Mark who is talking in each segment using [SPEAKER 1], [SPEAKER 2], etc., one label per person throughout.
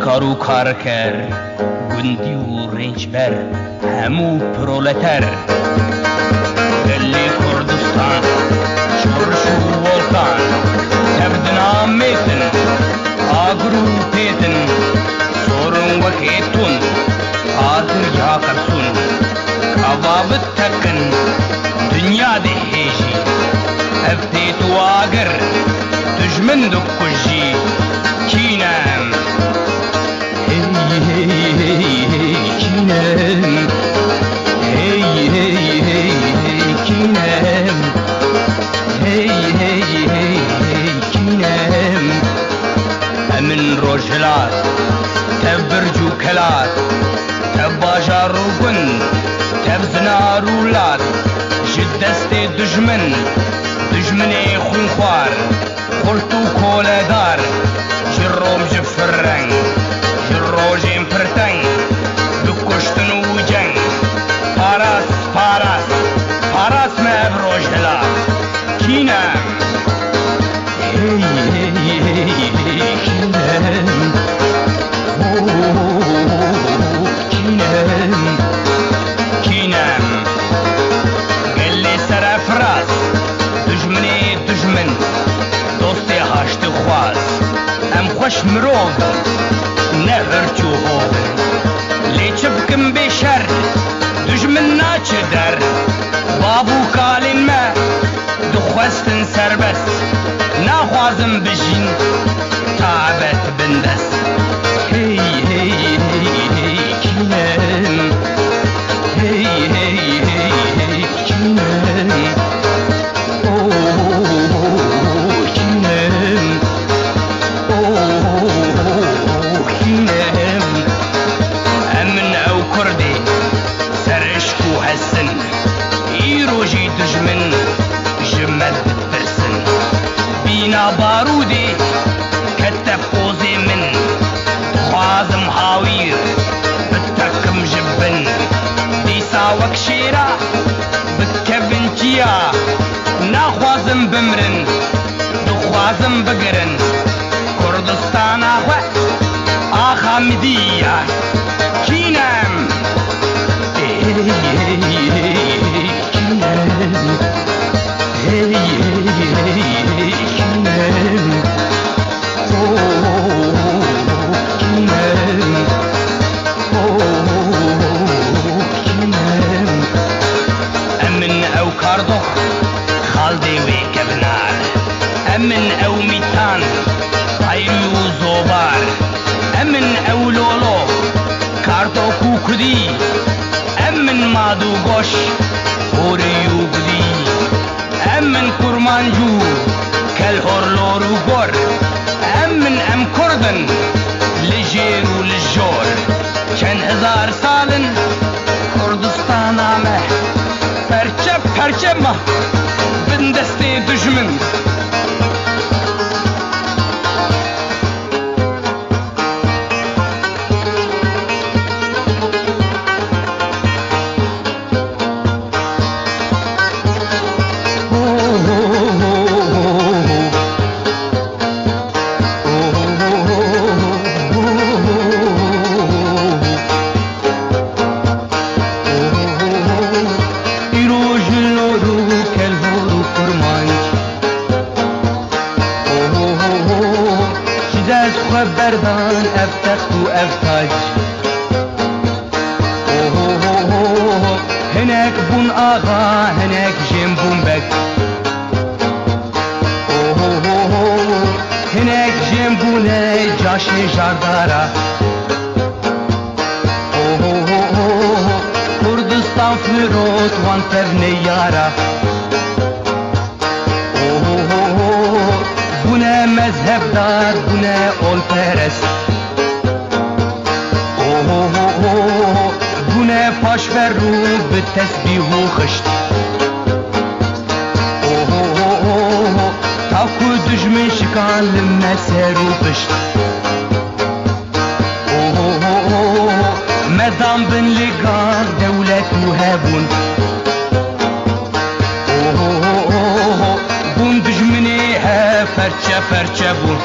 [SPEAKER 1] کارو کار کرد گندی و رنجبر همو پرولتر گلی کردستان شورش و ولکان تبدنا میتن آگرو پیتن سورن وکیتون آگر یا کرسون کبابت تکن دنیا ده هیجی افتیت و آگر دجمن دو کجی کینم hey hey hey hey Kinem hey hey hey hey Kinem hey hey hey hey Kinem Emin rojelat tebbercu kelat tebbajaru gund tebznarulat jiddeste düşmen düşmene khunkhar khultu koledar jirrom jifreng jirrojim perteng bukuştun uceng paras paras paras mev rojelat kinem hey hey hey hey kinem kinem kinem gelli serafras düşmeni düşmen dosti haştı khwaz em خوش مرog نهرچو هو لیچبکم بیشر دجمن ناچه در بابو کالین ما دخواستن سربست نخوازم بجین تعبت بندس هی هی هی هی کینم هی هی هی هی کینم روجي دجمن جمد بترسن بينا بارودي كتف قوزي من خوازم هاوير بتكم جبن ديسا وكشيرا بتكبن تيا ناخوازم بمرن دخوازم بقرن كردستان اخوة آخا مدية كينام hey hey hey kinem kinem kinem emin ev kardox khaldi ve kebnar emin ev mitan hayru zobar emin ev lolo kardoku kudi emin madu goş oriyu gudi emin kurmancu kel horloru gor emin em kurdun lijeru lijor çen hezar salın Kurdistana me perçe perçe ma bin deste düşmün خبردان افتخت و افتاج هناك بون آغا هناك جيم بون بك هناك جيم بونه جاشن جاردارا Kurdistan flirot wan tevne yara bune mezhebdar bune olperest bune paşverru bi tesbihu xışt taku düşmün şikan limme seru pışt medam bin ligan devletu hebun bun düşmini he perçe perçe bun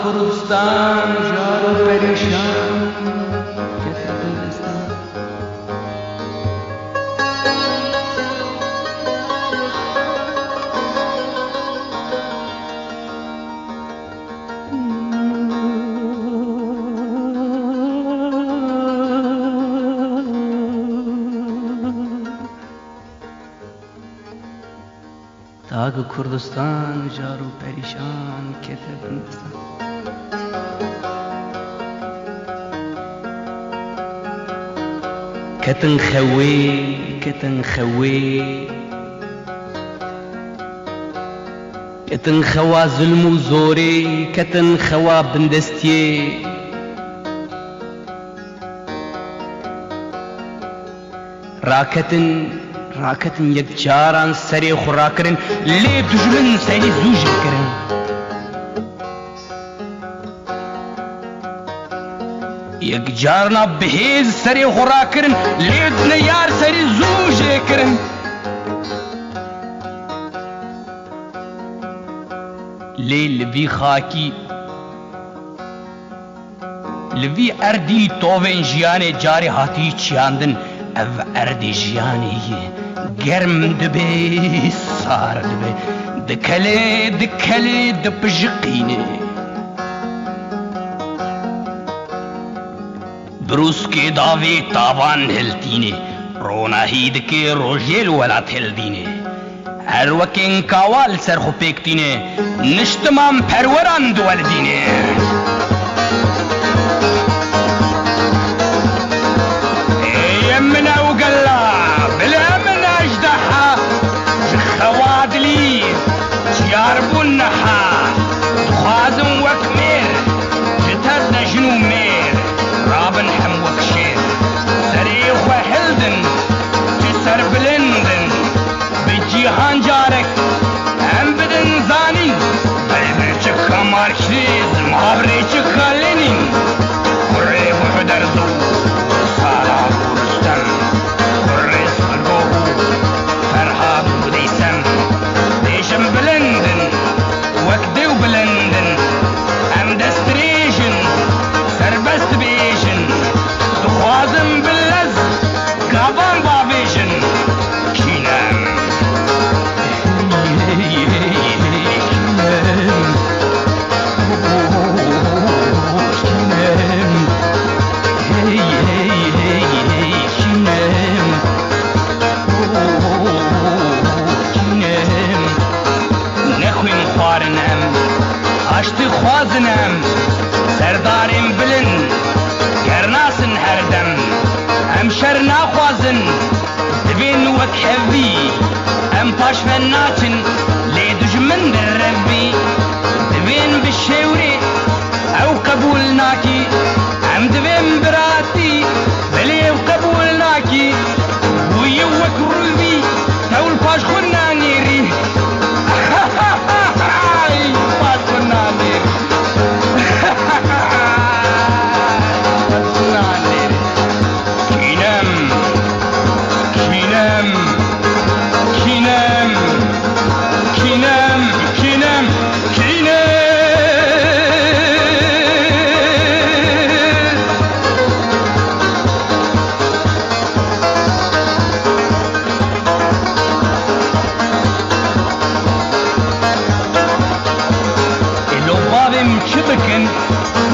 [SPEAKER 1] Kurdistan jar û perîşan ketin Hindistan. Tag Kurdistan jar û perîşan ketin Hindistan. Ketin xewê, ketin xewê, ketin xewa zulm û zorê, ketin xewa bindestiyê. Raketin yek caran serê xwe rakirin, lê dijmin serî zû jî kirin. Yek carna bihêz serê xwe rakirin, lê dineyar serî zû jê kirin. Lê li vî xakî, li vî erdî tovên jiyanê carê hatî çiyandin, ev erdê jiyanê ye germ dibe, sar dibe, dikele dipijıqîne. Brûskê davê tavan hiltîne, ronahî dike rojêl welat hildîne. Her wekên kawal ser xwe pêktîne, niştiman perweran diweldîne. من وقلا بلا من اجدحها خوادلي جاربو النحا تخازم وكمير جترنا جنو مير رابن حم وكشير سريخ وحلدن جسر بلندن بجيهان جارك هم بدن زاني بلبرچك ماركسيز محابريچك خالينين قريب وحدرزو سالا بلندن وكدو بلندن ام دستريشن سربست بيشن دخوازم باللز قابان بابيشن كينام Aştı xwazinem serdarên bilind gernasin herdem em şer naxwazin divên wek hevî em paşven naçin lê dijmin derrevî divên bi şewrê ew qebûl nakî em divên biratî bilê ew qebûl nakî wî wek rûvî tewl paşxwe nanêrî.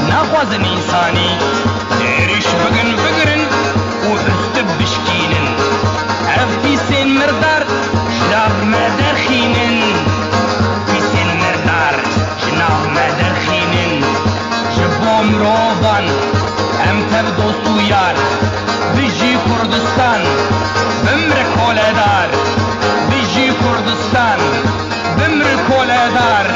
[SPEAKER 1] Naxwazin însanî êriş bigirin û histib bişkînin ev pîsên mirdar ji nav me derxînin pîsên mirdar ji nav me derxînin ji bo mirovan em tev dost û yar bijî Kurdistan bimre koledar bijî Kurdistan bimre koledar